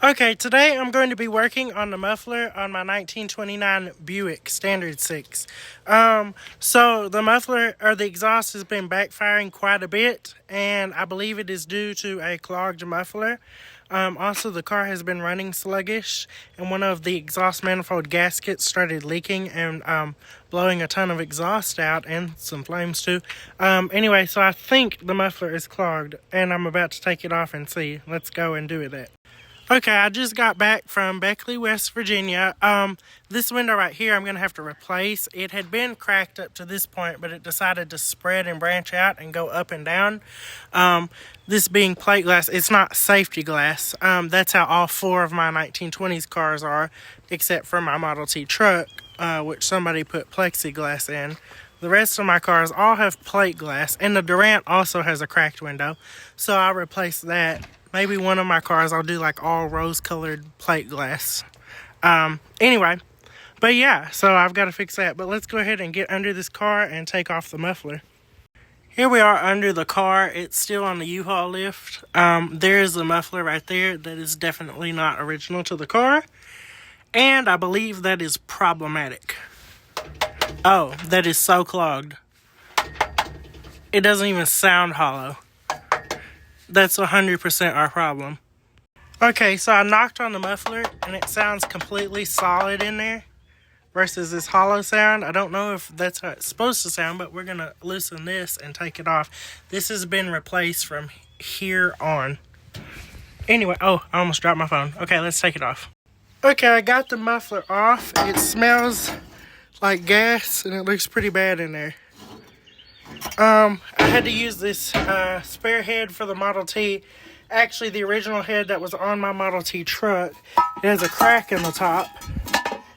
Okay, today I'm going to be working on the muffler on my 1929 Buick Standard Six. So the muffler or the exhaust has been backfiring quite a bit, and I believe it is due to a clogged muffler. Also, the car has been running sluggish, and one of the exhaust manifold gaskets started leaking and blowing a ton of exhaust out and some flames too. Anyway, so I think the muffler is clogged, and I'm about to take it off and see. Let's go and do it. Okay, I just got back from Beckley, West Virginia. This window right here I'm going to have to replace. It had been cracked up to this point, but it decided to spread and branch out and go up and down. This being plate glass, it's not safety glass. That's how all four of my 1920s cars are, except for my Model T truck, which somebody put plexiglass in. The rest of my cars all have plate glass, and the Durant also has a cracked window, so I'll replace that. Maybe one of my cars I'll do like all rose-colored plate glass. Anyway, but yeah, so I've got to fix that. But let's go ahead and get under this car and take off the muffler. Here we are under the car. It's still on the U-Haul lift. There is the muffler right there. That is definitely not original to the car. And I believe that is problematic. Oh, that is so clogged. It doesn't even sound hollow. That's 100% our problem. Okay, so I knocked on the muffler and it sounds completely solid in there versus this hollow sound. I don't know if that's how it's supposed to sound, but we're going to loosen this and take it off. This has been replaced from here on. Anyway, oh, I almost dropped my phone. Okay, let's take it off. Okay, I got the muffler off. It smells like gas and it looks pretty bad in there. I had to use this spare head for the Model T. Actually, the original head that was on my Model T truck, it has a crack in the top.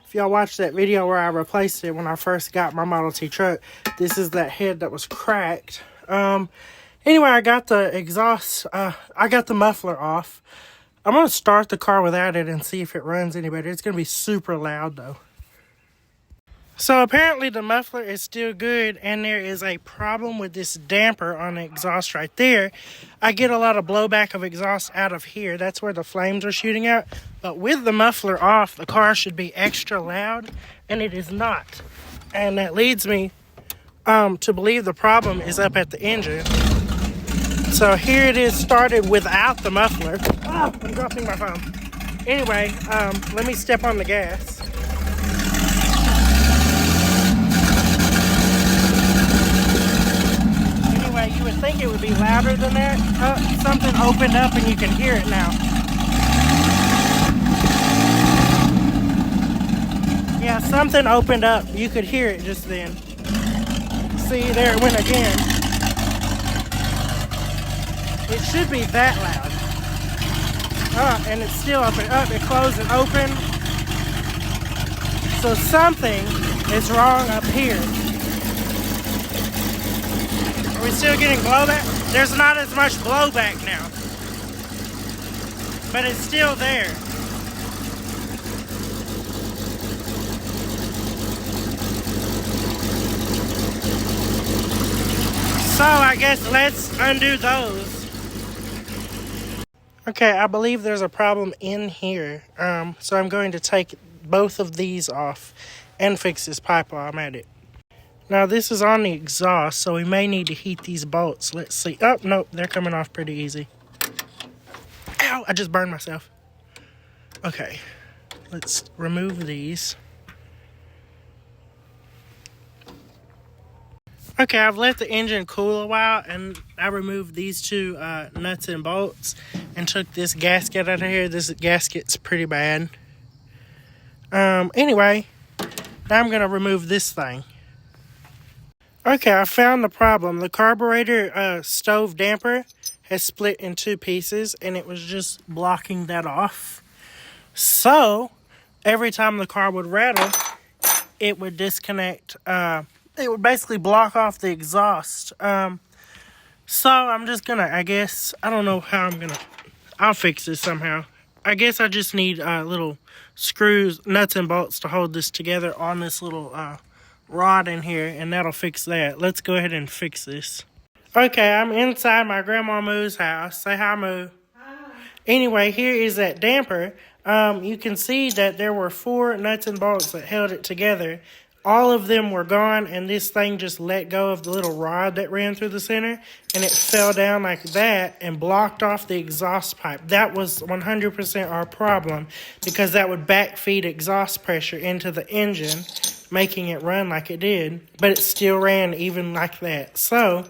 If y'all watched that video where I replaced it when I first got my Model T truck, this is that head that was cracked. Anyway, I got the exhaust, I got the muffler off. I'm going to start the car without it and see if it runs any better. It's going to be super loud though. So apparently the muffler is still good, and there is a problem with this damper on the exhaust right there. I get a lot of blowback of exhaust out of here. That's where the flames are shooting out. But with the muffler off, the car should be extra loud, and it is not. And that leads me to believe the problem is up at the engine. So here it is started without the muffler. Oh, I'm dropping my phone. Anyway, let me step on the gas. You would think it would be louder than that. Something opened up and you can hear it now. Yeah, something opened up. You could hear it just then. See, there it went again. It should be that loud. And it's still open. It closed and opened. So something is wrong up here. Are we still getting blowback? There's not as much blowback now. But it's still there. So I guess let's undo those. Okay, I believe there's a problem in here. So I'm going to take both of these off and fix this pipe while I'm at it. Now, this is on the exhaust, so we may need to heat these bolts. Let's see. Oh, nope, they're coming off pretty easy. Ow, I just burned myself. Okay, let's remove these. Okay, I've let the engine cool a while, and I removed these two nuts and bolts and took this gasket out of here. This gasket's pretty bad. Anyway, now I'm going to remove this thing. Okay, I found the problem. The carburetor stove damper has split in two pieces, and it was just blocking that off. So, every time the car would rattle, it would disconnect. It would basically block off the exhaust. So, I'm just going to, I guess, I don't know how I'm going to, I'll fix this somehow. I guess I just need little screws, nuts and bolts to hold this together on this little rod in here, and that'll fix that. Let's go ahead and fix this. Okay, I'm inside my Grandma Moo's house. Say hi, Moo. Hi. Anyway, here is that damper. You can see that there were 4 nuts and bolts that held it together. All of them were gone, and this thing just let go of the little rod that ran through the center, and it fell down like that and blocked off the exhaust pipe. That was 100% our problem, because that would backfeed exhaust pressure into the engine, making it run like it did, but it still ran even like that. So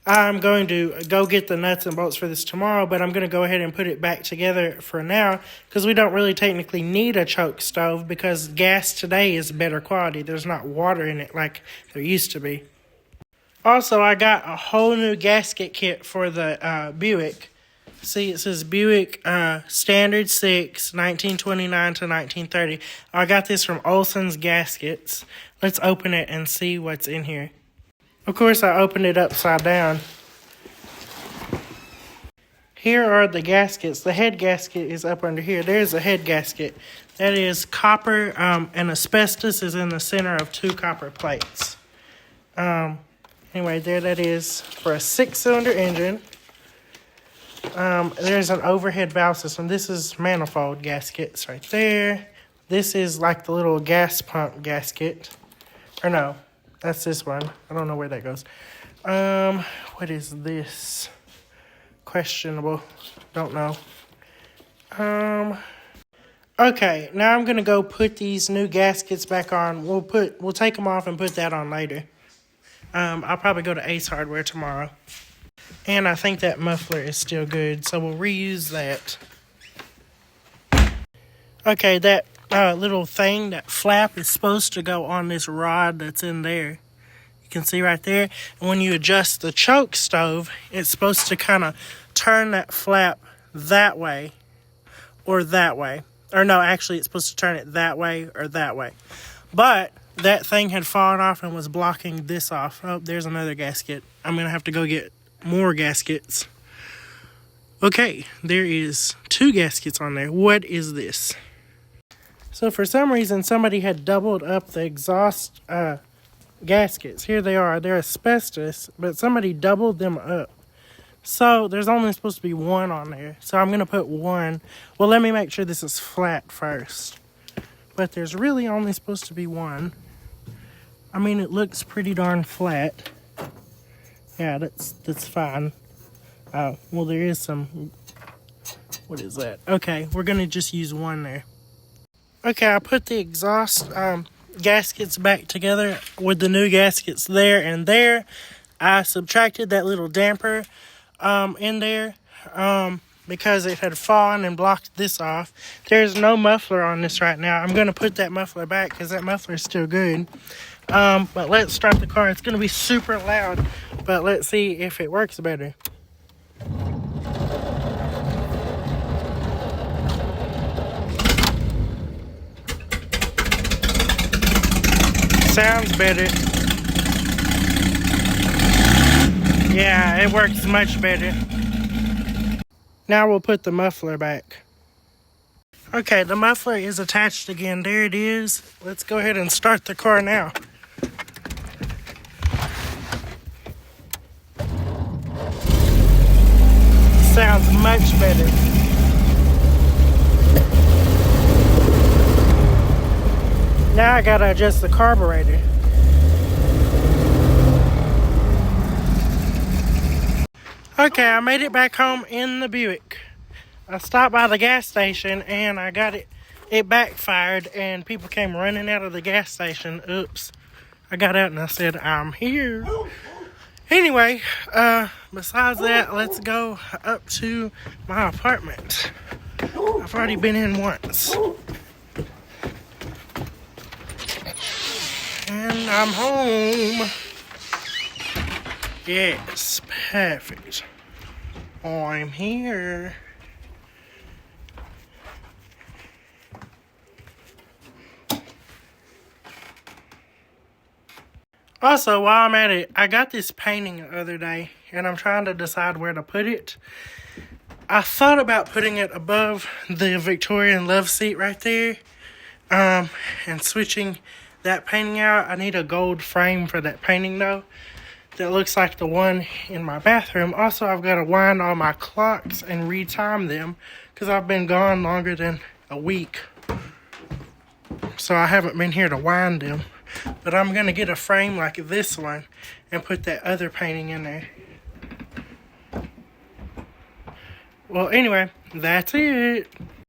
I'm going to go get the nuts and bolts for this tomorrow, but I'm going to go ahead and put it back together for now, because we don't really technically need a choke stove, because gas today is better quality. There's not water in it like there used to be. Also, I got a whole new gasket kit for the Buick. See, it says Buick Standard Six, 1929 to 1930. I got this from Olson's Gaskets. Let's open it and see what's in here. Of course, I opened it upside down. Here are the gaskets. The head gasket is up under here. There's a head gasket. That is copper, and asbestos is in the center of 2 copper plates. Anyway, there that is for a 6-cylinder engine. There's an overhead valve system. This is manifold gaskets right there. This is like the little gas pump gasket. Or no. That's this one. I don't know where that goes. What is this? Questionable. Don't know. Okay, now I'm gonna go put these new gaskets back on. We'll take them off and put that on later. I'll probably go to Ace Hardware tomorrow. And I think that muffler is still good, so we'll reuse that. Okay, that little thing, that flap, is supposed to go on this rod that's in there. You can see right there. And when you adjust the choke stove, it's supposed to kind of turn that flap that way or that way. Or no, actually, it's supposed to turn it that way or that way. But that thing had fallen off and was blocking this off. Oh, there's another gasket. I'm going to have to go get more gaskets. Okay, there is 2 gaskets on there. What is this? So for some reason, somebody had doubled up the exhaust gaskets. Here they are. They're asbestos, but somebody doubled them up. So there's only supposed to be 1 on there. So I'm going to put 1. Well, let me make sure this is flat first. But there's really only supposed to be 1. I mean, it looks pretty darn flat. Yeah, that's fine. Well, there is some... What is that? Okay, we're going to just use 1 there. Okay, I put the exhaust gaskets back together with the new gaskets there and there. I subtracted that little damper in there because it had fallen and blocked this off. There's no muffler on this right now. I'm going to put that muffler back because that muffler is still good. But let's start the car. It's going to be super loud, but let's see if it works better. Sounds better. Yeah, it works much better. Now we'll put the muffler back. Okay, the muffler is attached again. There it is. Let's go ahead and start the car now. Sounds much better. Now I gotta adjust the carburetor. Okay, I made it back home in the Buick. I stopped by the gas station and I got it backfired and people came running out of the gas station. Oops. I got out and I said, I'm here. Anyway, besides that, let's go up to my apartment. I've already been in once. And I'm home. Yes, perfect. I'm here. Also, while I'm at it, I got this painting the other day, and I'm trying to decide where to put it. I thought about putting it above the Victorian love seat right there, and switching that painting out. I need a gold frame for that painting, though, that looks like the one in my bathroom. Also, I've got to wind all my clocks and retime them, because I've been gone longer than a week. So I haven't been here to wind them. But I'm going to get a frame like this one and put that other painting in there. Well, anyway, that's it.